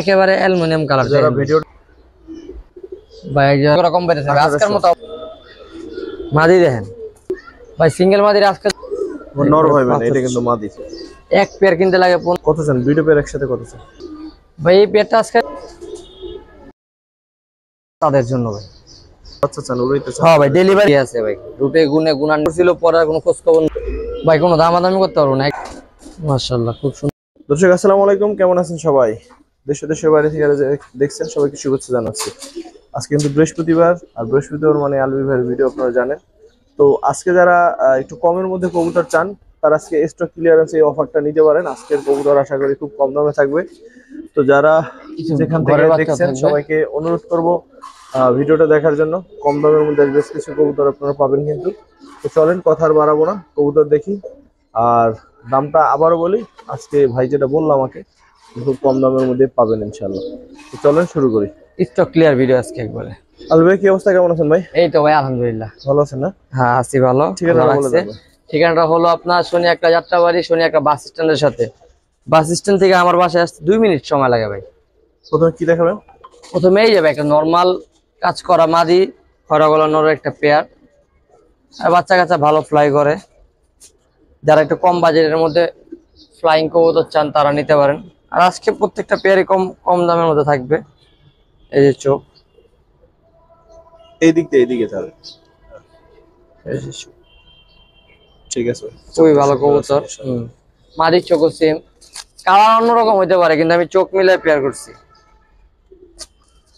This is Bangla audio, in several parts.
একেবারে অ্যালুমিনিয়াম কালার। যারা ভিডিও ভাই এরকম বেরেছে আজকের মতো মাদি দেখেন ভাই, সিঙ্গেল মাদির আজকে নর ভাই, মানে এটা কিন্তু মাদি। এক পেয়ার কিনতে লাগে কত চান? দুইটা পেয়ার একসাথে কত চান ভাই? এই পেয়ারটা আজকে তাদের জন্য ভাই। আচ্ছা চান উড়াইতে চান? হ্যাঁ ভাই, ডেলিভারি আছে ভাই। রূপে গুণে গুণান ছিল, পরে কোনো খোঁজ খবর ভাই, কোনো দামাদামি করতে পারবো না। মাশাআল্লাহ, খুব সুন্দর। দর্শক আসসালামু আলাইকুম, কেমন আছেন সবাই? দেশের বাইরে থেকে দেখছেন সবাইকে শুভেচ্ছা জানাচ্ছি। আজকে কিন্তু বৃহস্পতিবার, আর বৃহস্পতিবার মানে আলবি ভাইয়ের ভিডিও আপনারা জানেন। তো আজকে যারা একটু কমের মধ্যে কবুতর চান, তারা আজকে স্টক ক্লিয়ারেন্স এই অফারটা নিতে পারেন। আজকের কবুতর আশা করি খুব কম দামে থাকবে। তো যারা যেখান থেকে দেখছেন সবাইকে অনুরোধ করব ভিডিওটা দেখার জন্য। কম দামের মধ্যে বেশ কিছু কবুতর আপনারা পাবেন কিন্তু। তো চলেন কথা আর বাড়াবো না, কবুতর দেখি। আর দামটা আবারও বলি, আজকে ভাই যেটা বললাম আমাকে খুব কম দামের মধ্যে পাবেন ইনশাআল্লাহ। তো চলেন শুরু করি। স্টক ক্লিয়ার ভিডিও আজকে একবারে। আলু ভাই কি অবস্থা, কেমন আছেন ভাই? এই তো ভাই আলহামদুলিল্লাহ, ভালো আছেন না? হ্যাঁ আছি ভালো। ঠিকানাটা হলো আপনার শনি একটা যাত্রাবাড়ি, শনি একটা বাস স্ট্যান্ডের সাথে। বাস স্ট্যান্ড থেকে আমার বাসায় আসতে 2 মিনিট সময় লাগে ভাই। প্রথমে কি দেখাবেন? প্রথমে এই যাবে একটা নর্মাল কাজ করা মাদি খরা গলানোর একটা পেয়ার, আর বাচ্চা কাচ্চা ভালো ফ্লাই করে। যারা একটু কম বাজেটের মধ্যে ফ্লাইং কবুতর চান তারা নিতে পারেন। আর আজকে প্রত্যেকটা পেয়ারই কম কম দামের মধ্যে থাকবে। এই যে চোখ, এই দিক দিয়ে এইদিকে তাহলে ঠিক আছে, খুবই ভালো কবুতর। মাদির চোখও সেম, কালার অন্যরকম হইতে পারে, কিন্তু আমি চোখ মিলাই পেয়ার করছি।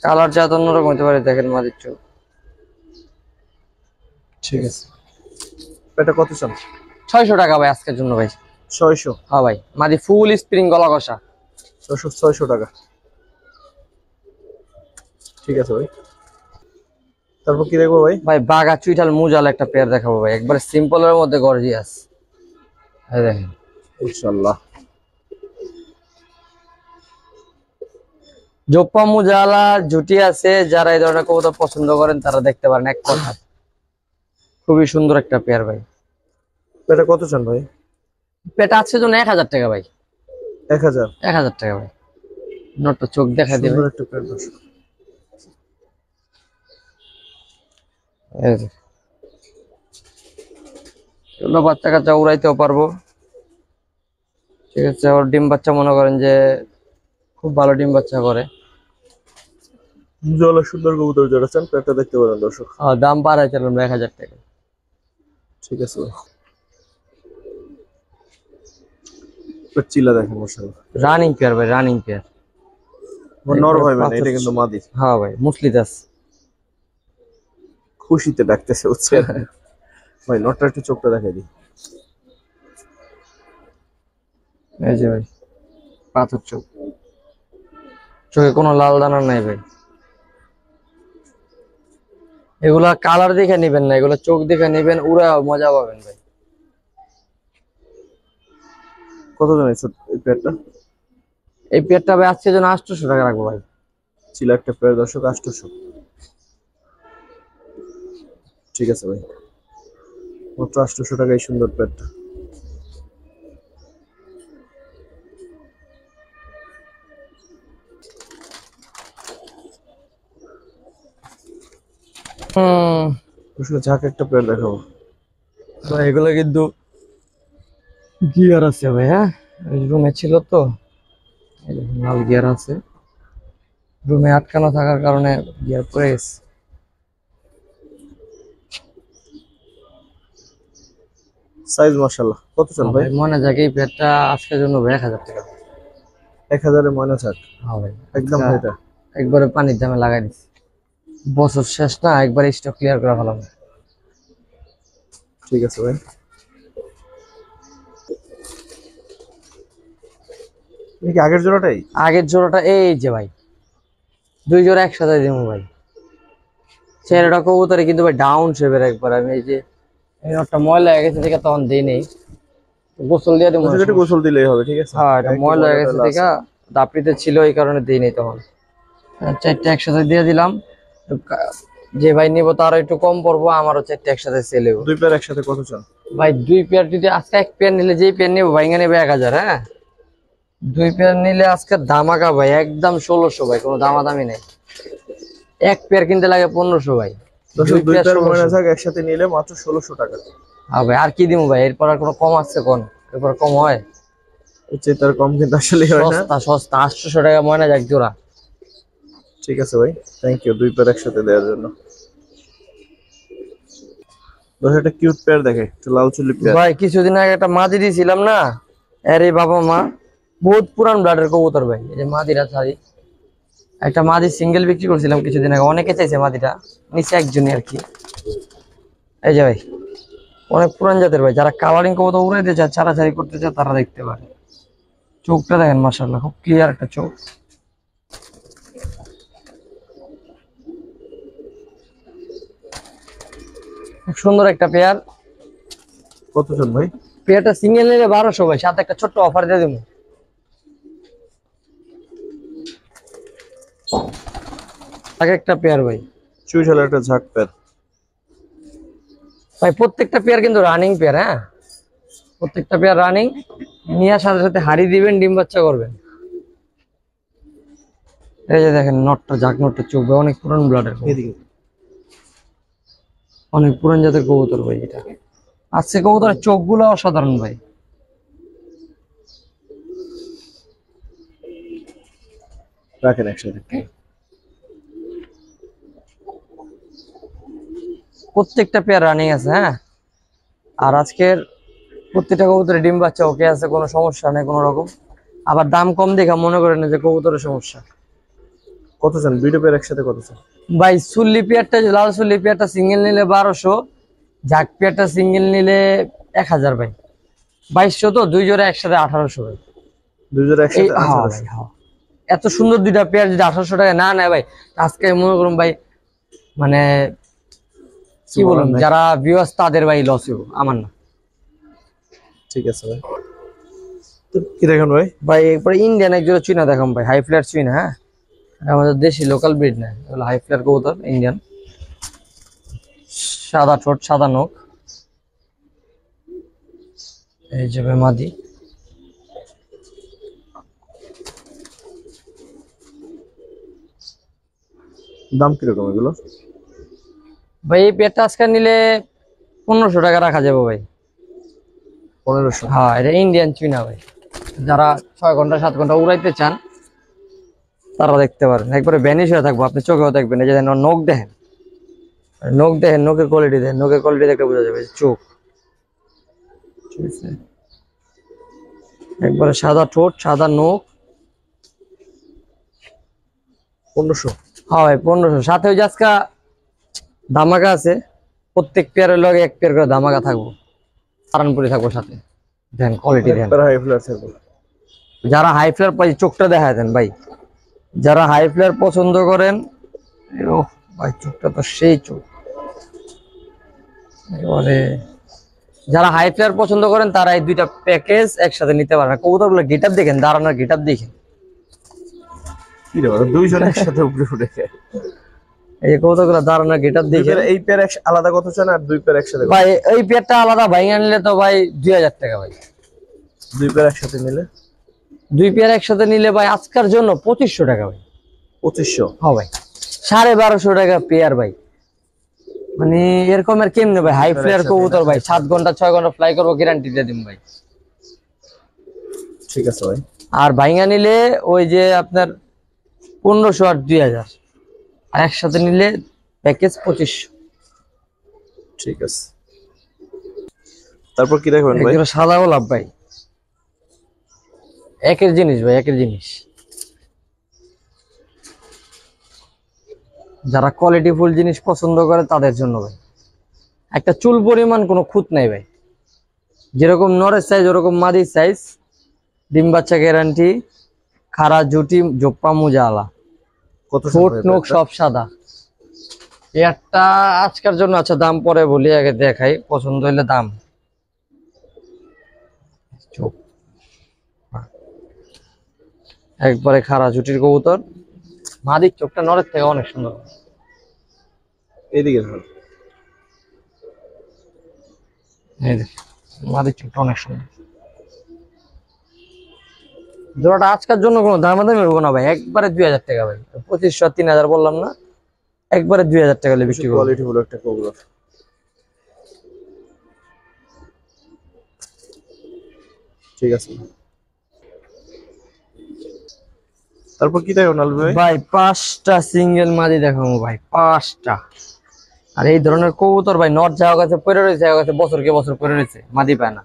কালার যা অন্যরকম হইতে পারে, দেখেন মাদির চোখ। ঠিক আছে, এটা কত চান? 600 টাকা ভাই আজকের জন্য ভাই। 600? হ্যাঁ ভাই, মাদি ফুল স্প্রিং গলা কষা। 600 টাকা, ঠিক আছে ভাই। তারপর কি দেখবো ভাই? ভাই বাগা চুইটাল মুজাল একটা পেয়ার দেখাবো ভাই, একবারে সিম্পলের মধ্যে গর্জিয়াস। এই দেখেন ইনশাআল্লাহ। জোপ্পা মুজালা জুটি আছে, যারা এই ধরনের কবুতর পছন্দ করেন তারা দেখতে পারেন। এক কথা খুবই সুন্দর একটা পেয়ার ভাই। এটা কত চান ভাই? পেটা আছে জন্য 1000 টাকা ভাই। 1000? 1000 টাকা ভাই। নটটা চোখ দেখা দিবে, সুন্দর একটা পেয়ার দর্শক। এগুলো বাচ্চা কাচ্চা উড়াইতেও পারবো। ঠিক আছে, ওর ডিম বাচ্চা মনে করেন যে খুব ভালো ডিম বাচ্চা করে। জলা সুন্দর কবুতর যারা চান পেয়ারটা দেখতে পারেন দর্শক। দাম বাড়াই চালাম 1000 টাকা। ঠিক আছে ভাই, চিলা দেখেন মাশাআল্লাহ। রানিং পেয়ার ভাই, রানিং পেয়ার। নর ভাই, মানে এটা কিন্তু মাদি। হ্যাঁ ভাই, মুসলিদাস খুশিতে ডাকতেছে বুঝছেন ভাই। নটটা একটু চোখটা দেখাই দিই। এই যে ভাই পাথর চোখ, চোখে কোনো লাল দানা নাই ভাই। এগুলা কালার দেখে নিবেন না, এগুলা চোখ দেখে নিবেন, উড়া মজা পাবেন ভাই। কত জানেন এই পেয়ারটা? এই পেয়ারটা ভাই আজকের জন্য 800 টাকা রাখবো ভাই। চিলা একটা পেয়ার দর্শক, 800। ঠিক আছে ভাই, মাত্র 800 টাকা এই সুন্দর পেয়ারটা। ঝাঁক একটা পেয়ার দেখাবো ভাই। এগুলো কিন্তু গিয়ার আছে ভাই। হ্যাঁ, রুমে ছিল তো, লাল গিয়ার আছে। রুমে আটকানো থাকার কারণে গিয়ার পড়ে গেছে। সাইজ মাশাআল্লাহ। কত চান ভাই? মনে যাক এই পেয়ারটা আজকের জন্য 1000 টাকা। 1000 এর মনে থাক? হ্যাঁ ভাই, একদম ভাইটা একবারে পানির দামে লাগাই দিচ্ছি। বছর শেষ না, একবার স্টক ক্লিয়ার করে ফেলাম। ঠিক আছে ভাই। আগের জোড়াটাই? আগের জোড়াটা এই যে ভাই, 2 জোড়া একসাথে দিব ভাই। চেহারাটা কবুতরে কিন্তু ভাই ডাউন শেপের একবার। আমি এই যে একটা ময়লা হয়ে গেছে দেখে তখন দিই নেই, গোসল দিয়ে দিব। গোসল দিলেই হবে, ঠিক আছে। হ্যাঁ, এটা ময়লা হয়ে গেছে দেখে দাপড়িতে ছিল, এই কারণে দিই নেই তখন। 4টা একসাথে দিয়ে দিলাম। যে ভাই নিব তার একটু কম পড়বো, আমারও 4টা একসাথে সেল হইব। 2 পেয়ার একসাথে কত চান ভাই? 2 পেয়ার যদি আজকে এক পেয়ার নিলে, যেই পেয়ার নিব ভাই নেবে 1000। হ্যাঁ, দুই পেয়ার নিলে আজকে ধামাকা ভাই, একদম 1600 ভাই, কোনো দামাদামি নেই। এক পেয়ার কিনতে লাগে 1500 ভাই। দর্শক দুই পেয়ার ময়না ঝাঁক একসাথে নিলে মাত্র 1600 টাকা। হ্যাঁ ভাই, আর কি দিব ভাই, এরপর আর কোনো কম আছে কোন? এরপর কম হয়? হচ্ছে তার কম কিন্তু আসলে হয় না। সস্তা সস্তা 800 টাকা ময়না ঝাঁক জোড়া। ঠিক আছে ভাই, থ্যাংক ইউ দুই পেয়ার একসাথে দেওয়ার জন্য। দর্শক একটা কিউট পেয়ার দেখে, একটু লাল চুলি পেয়ার। ভাই কিছুদিন আগে একটা মাদি দিয়েছিলাম না, আরে বাবা মা, বহুত পুরান ব্লাডের কবুতর ভাই। এই যে মাদিরা ছাড়ি, একটা মাদি সিঙ্গেল বিক্রি করছিলাম কিছুদিন আগে, অনেকে চাইছে মাদিটা, নিচে একজনই আর কি। এই যে ভাই অনেক পুরান জাতের ভাই, যারা কালারিং কবুতর উড়াইতে চায়, ছাড়াছাড়ি করতে চায়, তারা দেখতে পারে। চোখটা দেখেন মাশাআল্লাহ, খুব ক্লিয়ার একটা চোখ। খুব সুন্দর একটা পেয়ার। কত জন ভাই? পেয়ারটা সিঙ্গেল নিলে 1200 ভাই, সাথে একটা ছোট্ট অফার দিয়ে দেবো। আগে একটা পেয়ার ভাই, চুইঝালের একটা ঝাঁক পেয়ার। ভাই প্রত্যেকটা পেয়ার কিন্তু রানিং পেয়ার। হ্যাঁ, প্রত্যেকটা পেয়ার রানিং। নেওয়ার সাথে সাথে হাড়ি দিবেন, ডিম বাচ্চা করবেন। এই যে দেখেন নটটা, ঝাঁক নটটা চোখ ভাই, অনেক পুরান ব্লাডের, অনেক পুরান জাতের কবুতর ভাই এটা। আজকে কবুতরের চোখগুলো অসাধারণ ভাই। রাখেন একসাথে। প্রত্যেকটা পেয়ার রানিং আছে। হ্যাঁ, আর আজকের প্রত্যেকটা কবুতরের ডিম বাচ্চা ওকে আছে, কোনো সমস্যা নেই কোনো রকম। আবার দাম কম দেখা মনে করেন না যে কবুতরের সমস্যা। কত চান দুইটা পেয়ার একসাথে, কত চান ভাই সুল্লি পেয়ারটা, লাল সুল্লি পেয়ারটা সিঙ্গেল নিলে 1200, ঝাঁক পেয়ারটা সিঙ্গেল নিলে 1000 ভাই। 2200 তো, দুই জোড়া একসাথে 1800 ভাই। দুই জোড়া একসাথে? হ্যাঁ ভাই, হ্যাঁ। এত সুন্দর দুইটা পেয়ার যদি 1800 টাকা না নেয় ভাই, আজকে মনে করুন ভাই, মানে কি বলুন, যারা ভিউয়ার্স তাদের ভাই লস হইব, আমার না। ঠিক আছে ভাই, তো কি দেখেন ভাই? ভাই এরপরে ইন্ডিয়ান এক জোড়া চুইনা দেখাম ভাই, হাই ফ্লার চুইনা। হ্যাঁ, আমাদের দেশি লোকাল ব্রিড না, এগুলো হাই ফ্লার কবুতর ইন্ডিয়ান। সাদা ঠোঁট, সাদা নখ। এই যে ভাই মাদি। দাম কিরকম এগুলো ভাই এই পেয়ারটা আজকে নিলে 1500 টাকা রাখা যাবে ভাই। 1500? হ্যাঁ, এটা ইন্ডিয়ান চুইনা ভাই। যারা 6 ঘন্টা 7 ঘন্টা উড়াইতে চান তারা দেখতে পারেন, একবারে ভ্যানিশ হয়ে থাকবো, আপনি চোখেও দেখবেন। এই যে নখ দেখেন, নখ দেখেন, নখের কোয়ালিটি দেখেন, নখের কোয়ালিটি দেখে বোঝা যাবে চোখ। ঠিক আছে, একবারে সাদা ঠোঁট, সাদা নখ। 1500? হ্যাঁ ভাই 1500। সাথে ওই যে আজকে ধামাকা আছে, প্রত্যেক পেয়ারের লগে এক পেয়ার করে ধামাকা থাকবো, সারানপুরি থাকবো সাথে। দেন কোয়ালিটি দেন। হাই ফ্লার থাকবে। যারা হাই ফ্লার পাই, চোখটা দেখা দেন ভাই। যারা হাই ফ্লার পছন্দ করেন, ও ভাই চোখটা তো সেই চোখ এবারে। যারা হাই ফ্লার পছন্দ করেন তারা এই দুইটা প্যাকেজ একসাথে নিতে পারেন। কবুতরগুলো গেটআপ দেখেন, দাঁড়ানোর গেটআপ দেখেন। কি রে বাবা, দুইজন একসাথে উপরে উঠে? এই কবুতরগুলো দাঁড়ানোর গেটআপ দেখেন। এই পেয়ার আলাদা কত চান, আর দুই পেয়ার একসাথে ভাই এই পেয়ারটা আলাদা ভাই আনলে তো ভাই 2000 টাকা ভাই। দুই পেয়ার একসাথে নিলে? দুই পেয়ার একসাথে নিলে ভাই আজকের জন্য 2500 টাকা ভাই। 2500? হ্যাঁ ভাই, 1250 টাকা পেয়ার ভাই। মানে এরকম আর কেমনে ভাই, হাই ফ্লায়ার কবুতর ভাই, 7 ঘন্টা 6 ঘন্টা ফ্লাই করবো, গ্যারান্টি দিয়ে দিন ভাই। ঠিক আছে ভাই। আর ভাইঙ্গা নিলে ওই যে আপনার 1500 আর 2000, আর একসাথে নিলে প্যাকেজ 2500। ঠিক আছে, তারপর কি দেখবেন ভাই? সাদা গোলাপ ভাই, একের জিনিস ভাই, একের জিনিস। যারা কোয়ালিটি ফুল জিনিস পছন্দ করে তাদের জন্য ভাই। একটা চুল পরিমাণ কোনো খুঁত নাই ভাই, যেরকম নরের সাইজ ওরকম মাদির সাইজ, ডিম বাচ্চা গ্যারান্টি, খাড়া জুটি, জোপ্পা মুজালা, কত ঠোঁট নখ সব সাদা। একটা আজকের জন্য, আচ্ছা দাম পরে বলি, আগে দেখাই, পছন্দ হইলে দাম। চোখ একবারে খাড়া জুটির কবুতর, মাদির চোখটা নরের থেকে অনেক সুন্দর। এইদিকে ধর, এই দেখ মাদির চোখটা অনেক সুন্দর। জোড়াটা আজকের জন্য কোনো দামাদামি হবো না ভাই, একবারে 2000 টাকা ভাই। 2500 3000 বললাম না, একবারে 2000 টাকা হলে বিক্রি করবো। কোয়ালিটি হলো একটা কবুতর। ঠিক আছে, তারপর কি দেখো নাল ভাই? ভাই 5টা সিঙ্গেল মাদি দেখাবো ভাই, 5টা। আর এই ধরনের কবুতর ভাই নট যাওয়া কাছে পড়ে রয়েছে, বছরকে বছর পড়ে রয়েছে, মাদি পায় না।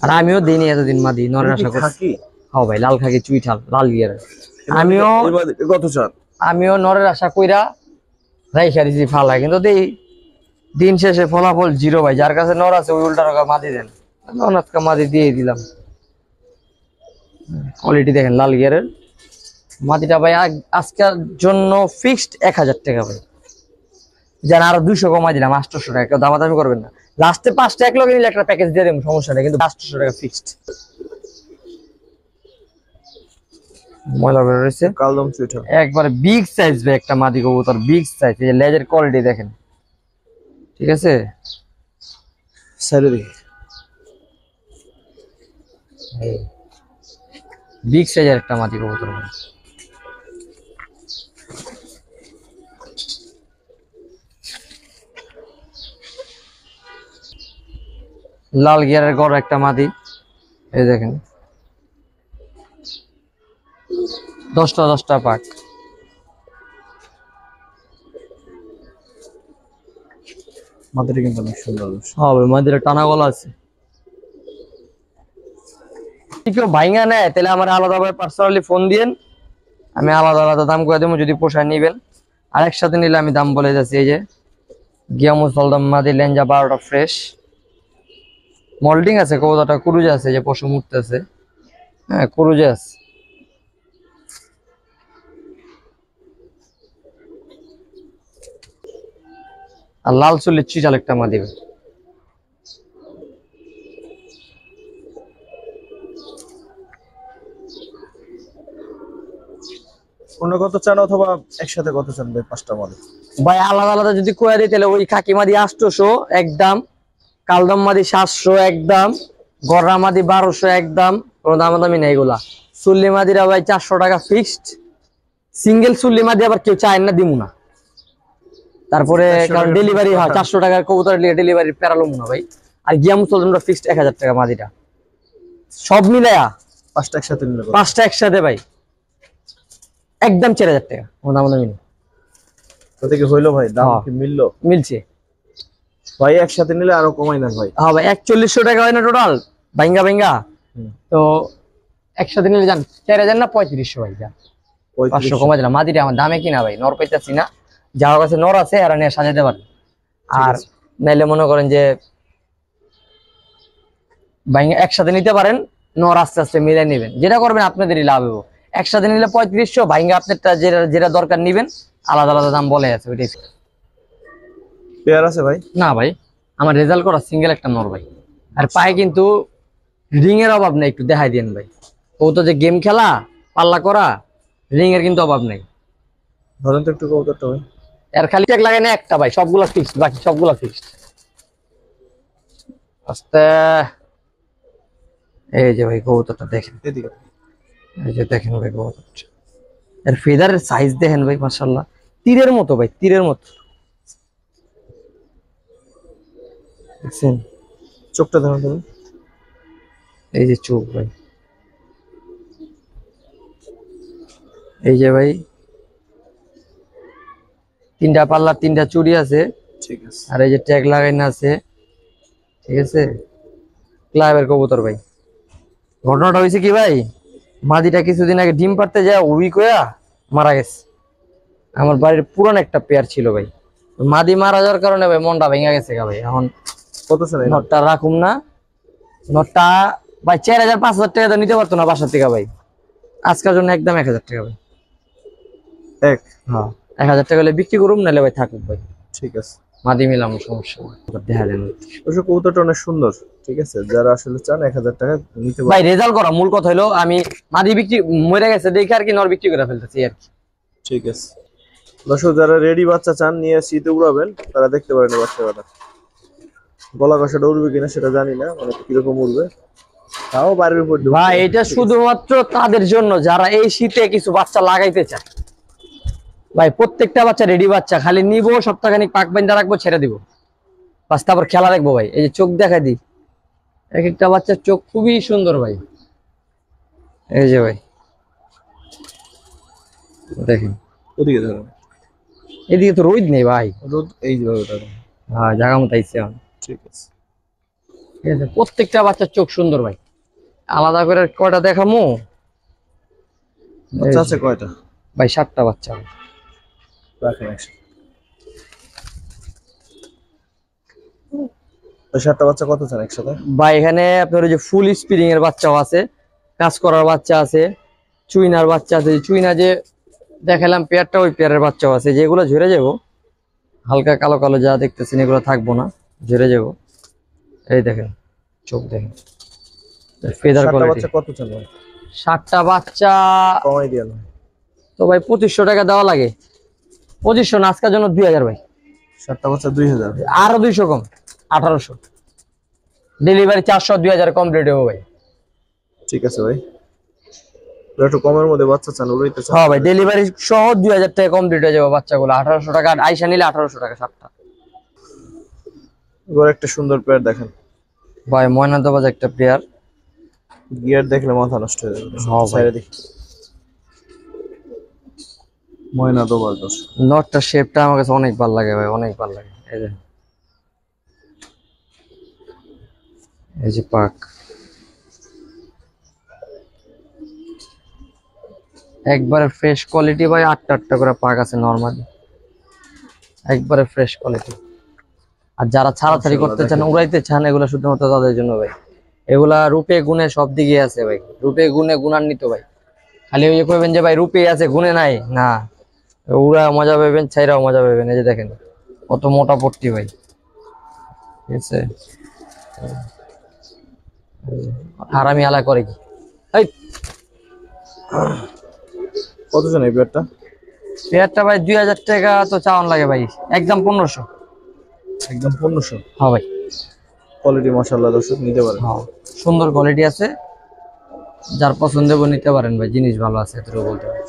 আর আমিও দিইনি এতদিন মাদি, নরের আশা করছি। হ্যাঁ ভাই, লাল খাকি চুইঠাল লাল গিয়ার। আমিও নরের আশা কইরা রাইখা দিছি ফালা, কিন্তু দিন শেষে ফলাফল 0 ভাই। যার কাছে নর আছে ওই উল্টা টাকা মাদি দেন, অনাথকা মাদি দিয়ে দিলাম। কোয়ালিটি দেখেন লাল গিয়ারের মাদিটা ভাই, আজকের জন্য ফিক্সড 1000 টাকা ভাই। যেন আরো 200 কমাই দিলাম, 800 টাকা। কেউ দামাদামি করবেন না, লাস্টে 5টা এক লগে নিলে একটা প্যাকেজ দিয়ে দেবো, সমস্যা নেই, কিন্তু 800 টাকা ফিক্সড। ময়লা বের হয়েছে, কালদম চুইঠাল একবারে বিগ সাইজ ভাই একটা মাদি কবুতর, বিগ সাইজ। এই যে লেজের কোয়ালিটি দেখেন, ঠিক আছে। বিগ সাইজের একটা মাদি কবুতর ভাই। লাল গিয়ারের গড় একটা মাদি, এই দেখেন 10টা পাক। মাথাটা কিন্তু অনেক সুন্দর। হবে মাদিরা টানা গলা আছে। কেউ ভাইঙ্গা নেয় তাহলে আমার আলাদা ভাবে পার্সোনালি ফোন দিয়েন, আমি আলাদা আলাদা দাম করে দেবো যদি পোষায় নিবেন। আর একসাথে নিলে আমি দাম বলে যাচ্ছি। এই যে গিয়ামুস হলদম মাদি, লেঞ্জা 12টা ফ্রেশ, মল্টিং আছে, কবুতরটা কুরুজে আছে, যে পশু মুক্ত আছে, হ্যাঁ কুরুজে আছে। আর লাল চুলের চিটাল একটা মাদি। অন্য কত চান অথবা একসাথে কত চান ভাই? 5টা মাদি ভাই আলাদা আলাদা যদি কয়ে দিই তাহলে ওই খাকি মাদি 800 একদম, কালদম মাদি 700 একদম, গররা মাদি 1200 একদম, কোনো দামাদামি নেই এগুলা। চুল্লি মাদিরা ভাই 400 টাকা ফিক্সড। সিঙ্গেল চুল্লি মাদি আবার কেউ চায় না, দিমু না। তারপরে কারণ ডেলিভারি হয় 400 টাকার কবুতর ডেলিভারি প্যারালুম না ভাই। আর গিয়ামুস হলদমটা ফিক্সড 1000 টাকা মাদিটা, সব মিলায়া 5টা একসাথে নিলে 5টা একসাথে ভাই একদম 4000 টাকা, কোনো দামাদামি নেই। তাতে কি হইলো ভাই? দাম কি মিললো? মিলছে ভাই, একসাথে নিলে আরো কমাই না ভাই। হ্যাঁ ভাই, 4100 টাকা হয় না টোটাল ভাঙ্গা ভাঙ্গা। তো একসাথে নিলে যান 4000 না 3500 ভাই, যান 500 কমাই দিলাম। মাদিটা আমার দামে কিনা ভাই, নর পাইতাছি না, যাওয়ার কাছে নর আছে এরা নিয়ে সাজাতে পারে। আর নাইলে মনে করেন যে ভাঙ্গা একসাথে নিতে পারেন, নর আস্তে আস্তে মিলে নেবেন, যেটা করবেন আপনাদেরই লাভ হবে। একসাথে নিলে 3500, ভাঙ্গা আপনারটা যেটা দরকার নিবেন, আলাদা আলাদা দাম বলে আছে ওইটাই। পেয়ার আছে ভাই? না ভাই, আমার রেজাল্ট করা সিঙ্গেল একটা নর ভাই। আর পায়ে কিন্তু রিং এর অভাব নেই, একটু দেখাই দেন ভাই। ও তো যে গেম খেলা পাল্লা করা, রিং এর কিন্তু অভাব নেই। ধরেন তো একটু কবুতরটা ভাই। এর খালি ট্যাগ লাগাই না একটা ভাই, সবগুলা ফিক্সড, বাকি সবগুলা ফিক্সড। আস্তে, এই যে ভাই কবুতরটা দেখেন, এদিকে এই যে দেখেন ভাই কবুতরটা, এর ফেদারের সাইজ দেখেন ভাই, মাশাআল্লাহ তীরের মতো ভাই, তীরের মতো। দেখছেন চোখটা ধরেন তুমি, এই যে চোখ ভাই, এই যে ভাই 3টা পাল্লা 3টা চুড়ি আছে, ঠিক আছে। আর এই যে ট্যাগ লাগাইনা আছে, ঠিক আছে। ক্লাবের কবুতর ভাই। ঘটনাটা হয়েছে কি ভাই, মাদিটা কিছুদিন আগে ডিম পাড়তে যায় উইক হইয়া মারা গেছে। আমার বাড়ির পুরান একটা পেয়ার ছিল ভাই, মাদি মারা যাওয়ার কারণে ভাই মনটা ভেঙে গেছে ভাই। এখন কত চান? নটটা রাখুম না, নটটা ভাই 4000 5000 টাকা তো নিতে পারতো না বাসার থেকে ভাই, আজকের জন্য একদম 1000 টাকা ভাই। হ্যাঁ 1000 টাকা হলে বিক্রি করুম, নাহলে ভাই থাকুক ভাই। ঠিক আছে, মাদি মিলাম, সমস্যা দেখা যায়। অবশ্য কবুতরটা অনেক সুন্দর, ঠিক আছে। যারা আসলে চান 1000 টাকা নিতে ভাই রেজাল্ট করা মূল কথা হলো, আমি মাদি বিক্রি মরে গেছে দেখে আর কি নর বিক্রি করে ফেলতেছি আর কি। ঠিক আছে দর্শক, যারা রেডি বাচ্চা চান নিয়ে শীতে উড়াবেন তারা দেখতে পারেন বাচ্চা কথা। গলা কষাটা উড়বে কিনা সেটা জানি না, মানে কিরকম উড়বে। তাও বাড়ির উপর দিব ভাই এটা শুধুমাত্র তাদের জন্য যারা এই শীতে কিছু বাচ্চা লাগাইতে চায়। ভাই প্রত্যেকটা বাচ্চা রেডি বাচ্চা, খালি নিব সপ্তাহখানিক পাক বাইন্দা রাখবো, ছেড়ে দিব, বাস তারপর খেলা রাখবো। ভাই এই যে চোখ দেখাই দিই, এক একটা বাচ্চার চোখ খুবই সুন্দর ভাই। এই যে ভাই দেখেন, ওদিকে ধরুন, এদিকে তো রোদ নেই ভাই, রোদ এই যেভাবে ধরুন। হ্যাঁ জায়গা মতো আইসে এখন। ঠিক আছে, ঠিক আছে, প্রত্যেকটা বাচ্চার চোখ সুন্দর ভাই। আলাদা করে কয়টা দেখামু বাচ্চা আছে কয়টা? ভাই 7টা বাচ্চা। রাখেন একসাথে। 7টা বাচ্চা কত চান একসাথে? ভাই এখানে আপনার ওই যে ফুল স্প্রিং এর বাচ্চাও আছে, কাজ করার বাচ্চা আছে, চুইনার বাচ্চা আছে। চুইনা যে দেখালাম পেয়ারটা, ওই পেয়ারের বাচ্চাও আছে, যেগুলো ঝরে যাবো, হালকা কালো কালো যা দেখতেছেন এগুলো থাকবো না, ঝরে যাবো। এই দেখেন চোখ দেখেন, ফেদার 7টা কোয়ালিটি। বাচ্চা কত চান ভাই? 7টা বাচ্চা কমাই দিয়ে না তো ভাই 2500 টাকা দেওয়া লাগে। 2500 না, আজকের জন্য 2000 ভাই। 7টা বাচ্চা 2000। আরো 200 কম, 1800। ডেলিভারি 400, 2000 কমপ্লিট হবে ভাই। ঠিক আছে ভাই, একটু কমের মধ্যে বাচ্চা চান, উড়াইতে চান? হ্যাঁ ভাই, ডেলিভারি সহ 2000 টাকা কমপ্লিট হয়ে যাবে বাচ্চাগুলো। 1800 টাকা, আইসা নিলে 1800 টাকা 7টা। এবার একটা সুন্দর পেয়ার দেখেন ভাই ময়নাতবাজ একটা প্লেয়ার, গিয়ার দেখলে মাথা নষ্ট হয়ে যাবে। হ্যাঁ ভাই। সাইডে দেখি, ময়না দোবাজ দোষ। নটটার শেপটা আমার কাছে অনেক ভালো লাগে ভাই, অনেক ভালো লাগে। এই যে এই যে পাক, একবারে ফ্রেশ কোয়ালিটি ভাই। 8টা করে পাক আছে নরমালি, একবারে ফ্রেশ কোয়ালিটি। আর যারা ছাড়াছাড়ি করতে চান, উড়াইতে চান, এগুলো শুধুমাত্র তাদের জন্য ভাই। এগুলা রূপে গুণে সব দিকে আছে ভাই, রূপে গুণে গুণান্বিত ভাই। খালি ওই যে কইবেন যে ভাই রূপে আছে গুণে নাই, না, উড়া মজা পাবেন, ছাইরাও মজা পাবেন। এই যে দেখেন কত মোটা পট্টি ভাই, ঠিক আছে। হারামি আলা করে কি, এই কত চান এই পেয়ারটা? পেয়ারটা ভাই 2000 টাকা তো চাওয়ান লাগে ভাই, একদম 1500। একদম 1500। হ্যাঁ ভাই, কোয়ালিটি মাশাআল্লাহ, দর্শক নিতে পারেন। হ্যাঁ সুন্দর কোয়ালিটি আছে, যার পছন্দ হবে নিতে পারেন ভাই, জিনিস ভালো আছে এতটুকু বলতে পারি।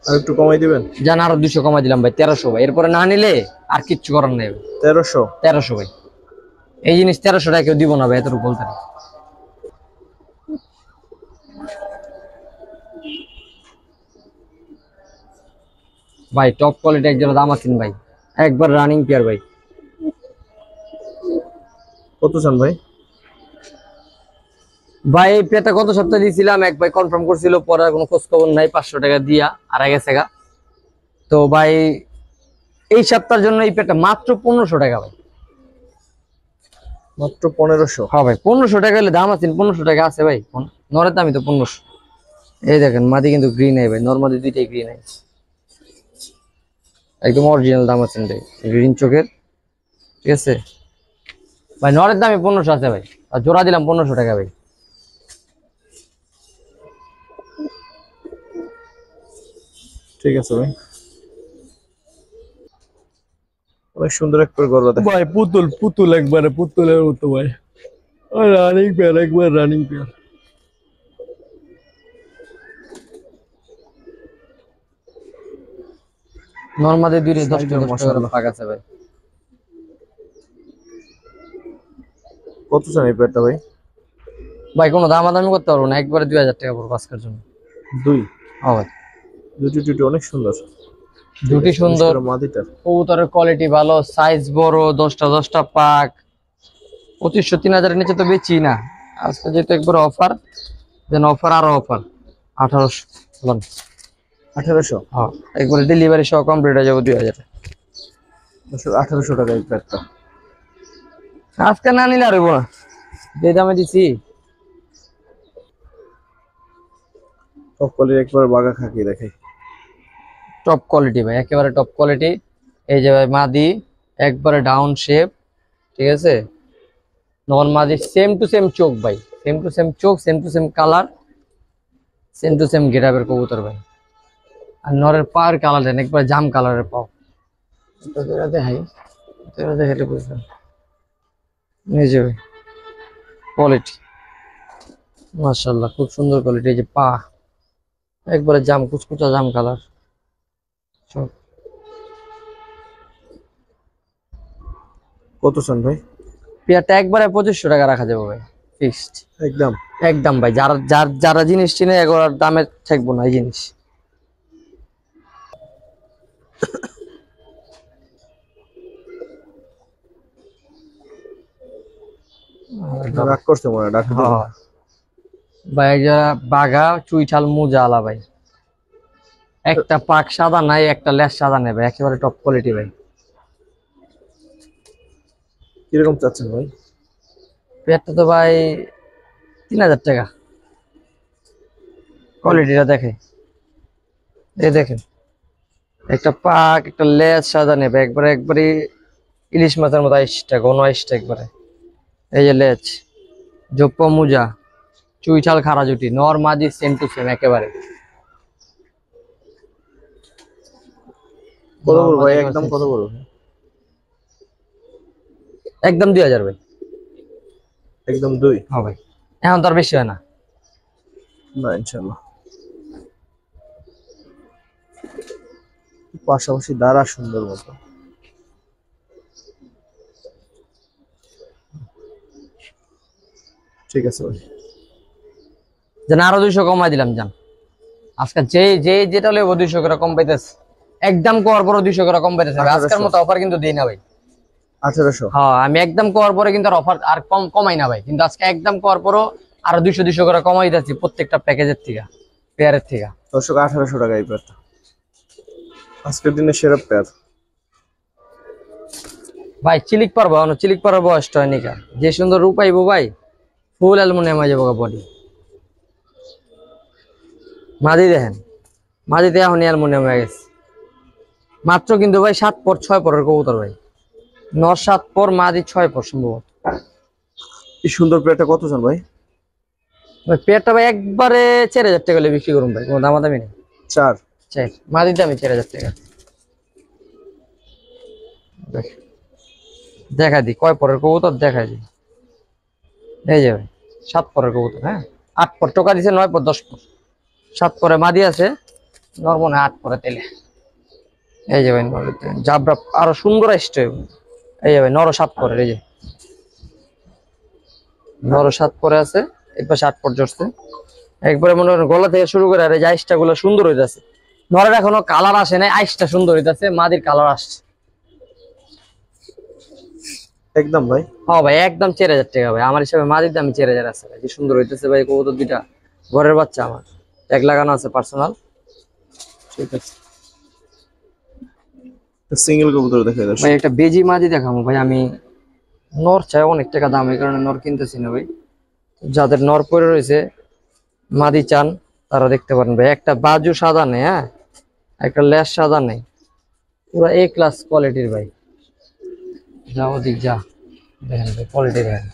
আর একটু কমাই দিবেন? জান আরো 200 কমাই দিলাম ভাই, 1300 ভাই। এরপরে না নিলে আর কিচ্ছু করার নেই। 1300? 1300 ভাই, এই জিনিস 1300 টাকা কেউ দিব না ভাই, এতটুকু বলতে পারি। ভাই টপ কোয়ালিটি একজোড়া দামাসিন ভাই, একবার রানিং পেয়ার ভাই। কত চান ভাই? ভাই এই পেয়ারটা গত সপ্তাহে দিয়েছিলাম, এক ভাই কনফার্ম করছিল, পরে আর কোনো খোঁজ খবর নাই, 500 টাকা দিয়া আর গেছে গা। তো ভাই এই সপ্তাহের জন্য এই পেয়ারটা মাত্র 1500 টাকা ভাই। মাত্র 1500? হ্যাঁ ভাই 1500 টাকা হলে দাম আছে, 1500 টাকা আছে ভাই, নরের দামই তো 1500। এই দেখেন মাদি কিন্তু গ্রিন আই ভাই, নর্মালি দুইটাই গ্রিন আই, একদম অরিজিনাল দাম আছে ভাই, গ্রিন চোখের, ঠিক আছে ভাই। নরের দামই 1500 আছে ভাই, আর জোড়া দিলাম 1500 টাকা ভাই। ঠিক আছে ভাই, অনেক সুন্দর এক পেয়ার গরু দেখেন ভাই। পুতুল পুতুল, একবারে পুতুলের মতো ভাই, রানিং পেয়ার, একবার রানিং পেয়ার। নরমালি 10 টাকা পাক আছে ভাই। কত চান এই পেয়ারটা ভাই? ভাই কোনো দামাদামি করতে পারবো না, একবারে 2000 টাকা পড়বো আজকের জন্য। দুই? হ্যাঁ ভাই, দুটি অনেক সুন্দর, দুটি সুন্দর, মাদিটার কবুতরের কোয়ালিটি ভালো, সাইজ বড়, 10টা পাক। 2500 3000 এর নিচে তো বেচি না, আজকে যেহেতু একবার অফার, দেন অফার আরো অফার 1800। 1800? হ্যাঁ একবারে ডেলিভারি সহ কমপ্লিট হয়ে যাবে 2000। 1800 টাকা এই পেয়ারটা। আজকে না নিলে আর হইব না, যে দামে দিছি। টপ কোয়ালিটি একবার বাগা খাকি দেখাই, টপ কোয়ালিটি ভাই, একেবারে টপ কোয়ালিটি। এই যে ভাই মাদি, একবারে ডাউন শেপ, ঠিক আছে। নন মাদি সেম টু সেম চোখ ভাই, সেম টু সেম চোখ, same to same colour, same to same গেটাবের কবুতর ভাই। আর নরের পায়ের কালার দেন একবার জাম কালারের পাও, দেখাই, দেখাইলে বুঝলাম। এই যে ভাই কোয়ালিটি, মাশাআল্লাহ খুব সুন্দর কোয়ালিটি। এই যে পা একবারে জাম কুচকুচা জাম কালার। কত চান ভাই? পেয়ারটা একবারে 2500 টাকা রাখা যাবে ভাই, ফিক্সড একদম একদম ভাই। যারা যারা জিনিস চিনে এগুলোর দামে থাকবো না এই জিনিস। রাগ করছে মনে হয়, ডাক্তার। হ্যাঁ ভাই, একটা বাঘা চুইঠাল মুজা আলা ভাই, একটা পাক সাদা নাই, একটা লেস সাদা নেই ভাই, একেবারে টপ কোয়ালিটি ভাই। কিরকম চাচ্ছেন ভাই? পেয়ারটা তো ভাই 3000 টাকা। কোয়ালিটিটা দেখে, এই দেখেন একটা পাক একটা লেজ সাদা নেবে, একবারে একবারে ইলিশ মাছের মতো আইসটা ঘন আইসটা একবারে। এই যে লেজ, জোপ্প মুজা, চুইঠাল খাড়া জুটি, নর মাদি সেম টু সেম একেবারে। কত বড় ভাই? একদম কত বড়? একদম 2000 ভাই। একদম 2? হ্যাঁ ভাই, এখন তো আর বেশি হয় না। না ইনশাআল্লাহ। পাশাপাশি দাঁড়া সুন্দর মতো। ঠিক আছে ভাই, যেন আরো 200 কমাই দিলাম জান। আজকে যে যে যেটা লেবো 200 করে কম পাইতেছে, একদম কোয়ার পরে 200 করে কম পাইতেছে। আজকের মতো অফার কিন্তু দেই না ভাই। 1800? হ্যাঁ, আমি একদম কোয়ার পরে কিন্তু আর অফার আর কমাই না ভাই, কিন্তু আজকে একদম কোয়ার পরও আরো 200 করে কমাই দিচ্ছি প্রত্যেকটা প্যাকেজের থেকে, পেয়ারের থেকে। দর্শক 1800 টাকা এই পেয়ারটা, আজকের দিনে সেরা পেয়ার ভাই। চিলিক পারবো চিলিক পারার বয়সটা হয়নি কা, যে সুন্দর রূপ আইবো ভাই, ফুল অ্যালুমিনিয়াম হয়ে যাবো বডি। মাদি দেখেন, মাদিতে এখনই অ্যালুমিনিয়াম হয়ে গেছে মাত্র, কিন্তু ভাই 7 পর 6 পরের কবুতর ভাই, 9-7 পর মাদি 6 পর সম্ভবত। এই সুন্দর পেয়ারটা কত চান ভাই? পেয়ারটা ভাই একবারে 4000 টাকা বিক্রি করুন ভাই, কোনো দামাদামি নেই। 4? মাদির দামি 4000 টাকা। দেখা দি কয় পরের কবুতর, দেখা দি। এই যে ভাই 7 পরের কবুতর, হ্যাঁ 8 পর টোকা দিছে, 9 পর 10 পর, 7 পরে মাদি আছে, নরমনে 8 পরে তেলে। এই যে ভাই জাবরা আরো সুন্দর আসছে। এই যে ভাই নর 7 পরের, এই যে নর 7 পরে আছে, এই পাশে 8 পর জড়ছে একবারে, মনে করেন গলা থেকে শুরু করে আর এই যে আইসটা গুলো সুন্দর হইতাছে। নরের এখনো কালার আসে নাই, আইসটা সুন্দর হইতাছে, মাদির কালার আসছে। একদম ভাই? হ্যাঁ ভাই, একদম 4000 টাকা ভাই। আমার হিসাবে মাদির দামি 4000 আছে ভাই, যে সুন্দর হইতেছে ভাই কবুতর দুইটা, ঘরের বাচ্চা, আমার ট্যাগ লাগানো আছে পার্সোনাল। ঠিক আছে, সিঙ্গেল কবুতর দেখে দাও ভাই একটা বেজি মাদি দেখাবো ভাই। আমি নর চাই অনেক টাকা দাম, এই কারণে নর কিনতেছি না ভাই। যাদের নর পরে রয়েছে মাদি চান তারা দেখতে পারেন ভাই। একটা বাজু সাদা নেই, হ্যাঁ একটা লেস সাদা নেই, পুরো এ ক্লাস কোয়ালিটির ভাই। যা ওদিক যা, দেখেন ভাই কোয়ালিটি দেখেন,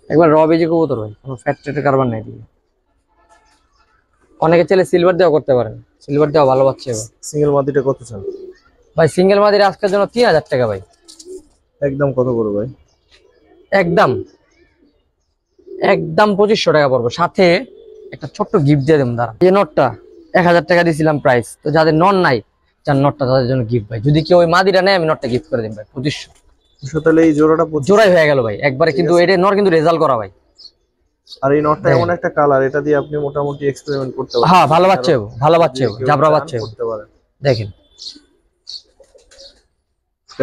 একবার র বেজি কবুতর ভাই, কোনো ফ্যাক্টরি কারবার নেই। অনেকে চাইলে সিলভার দেওয়া করতে পারেন, সিলভার দেওয়া ভালো পাচ্ছে এবার। সিঙ্গেল মাদিটা কত চান ভাই? সিঙ্গেল মাদির আজকের জন্য 3000 টাকা ভাই। একদম কত বড় ভাই? একদম একদম 2500 টাকা পড়বে, সাথে একটা ছোট্ট গিফট দিয়ে দেবেন। দাঁড়া, এই নটটা 1000 টাকা দিয়েছিলাম প্রাইস, তো যাদের নন নাই যার নটটা তাদের জন্য গিফট ভাই। যদি কেউ ওই মাদিটা নেয় আমি নটটা গিফট করে দিন ভাই 2500। তাহলে এই জোড়াটা জোড়াই হয়ে গেল ভাই একবারে, কিন্তু এটা নর কিন্তু রেজাল্ট করা ভাই। আর এই নটটা এমন একটা কালার, এটা দিয়ে আপনি মোটামুটি এক্সপেরিমেন্ট করতে পারেন। হ্যাঁ ভালো বাচ্চা, ভালো বাচ্চা, জাবরা বাচ্চা করতে পারেন। দেখেন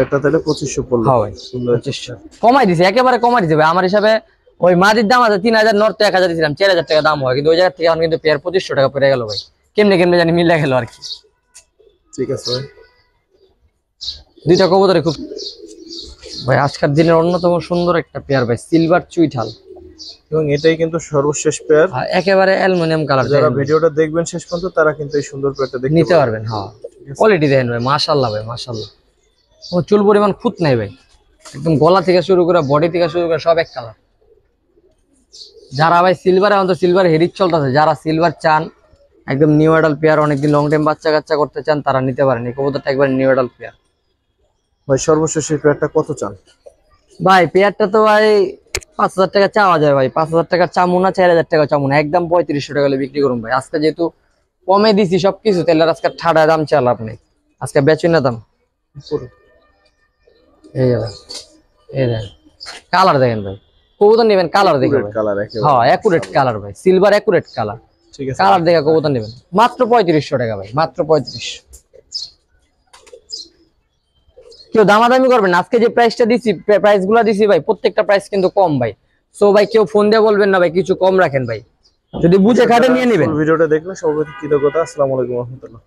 এটা তাহলে 2500 পড়লো। হ্যাঁ ভাই, সুন্দর। 2500 কমাই দিছে, একেবারে কমাই দিছে ভাই। আমার হিসাবে ওই মাদির দাম আছে 3000, নর তো 1000 দিয়েছিলাম, 4000 টাকা দাম হয়, কিন্তু ওই জায়গা থেকে এখন কিন্তু পেয়ার 2500 টাকা পড়ে গেল ভাই। কেমনে কেমনে জানি মিলে গেল আর কি। ঠিক আছে ভাই, দুইটা কবুতরে খুব ভাই আজকের দিনের অন্যতম সুন্দর একটা পেয়ার ভাই, সিলভার চুইঠাল, এবং এটাই কিন্তু সর্বশেষ পেয়ার। একেবারে অ্যালুমিনিয়াম কালার। যারা ভিডিওটা দেখবেন শেষ পর্যন্ত তারা কিন্তু এই সুন্দর পেয়ারটা দেখতে নিতে পারবেন। হ্যাঁ কোয়ালিটি দেখেন ভাই, মাশাআল্লাহ ভাই মাশাআল্লাহ, কোনো চুল পরিমাণ খুঁত নাই ভাই, একদম গলা থেকে শুরু করে বডি থেকে শুরু করে সব এক কালার। যারা ভাই সিলভার, এখন তো সিলভার হেরিক চলতেছে, যারা সিলভার চান একদম নিউ অ্যাডাল্ট পেয়ার, অনেকদিন লং টাইম বাচ্চা কাচ্চা করতে চান তারা নিতে পারেন। এই কবুতরটা একবার নিউ অ্যাডাল্ট পেয়ার ভাই। সর্বশেষ এই পেয়ারটা কত চান ভাই? পেয়ারটা তো ভাই 5,000 টাকা চাওয়া যায় ভাই, 5,000 টাকার চামু না, 4,000 টাকা চামু না, একদম 3500 টাকা বিক্রি করুন ভাই। আজকে যেহেতু কমে দিছি সবকিছু, তাহলে আজকে ঠাডা দাম চাল আপনি, আজকে বেচুন না দাম। এই ভাই, এই দেখেন কালার দেখেন ভাই, কবুতর নেবেন কালার দেখে ভাই। কালার হ্যাঁ একুরেট কালার ভাই, সিলভার একুরেট কালার, ঠিক আছে। কালার দেখে কবুতর নেবেন মাত্র 3500 টাকা ভাই, মাত্র 3500। কেউ দামাদামি করবেন, আজকে যে প্রাইসটা দিছি, প্রাইস গুলা দিছি ভাই, প্রত্যেকটা প্রাইস কিন্তু কম ভাই। সো ভাই কেউ ফোন দিয়ে বলবেন না ভাই কিছু কম রাখেন ভাই, যদি বুঝে খাটে নিয়ে নেবেন। ভিডিওটা দেখলে সবাইকে কৃতজ্ঞতা। আসসালামু আলাইকুম ওয়া রাহমাতুল্লাহ।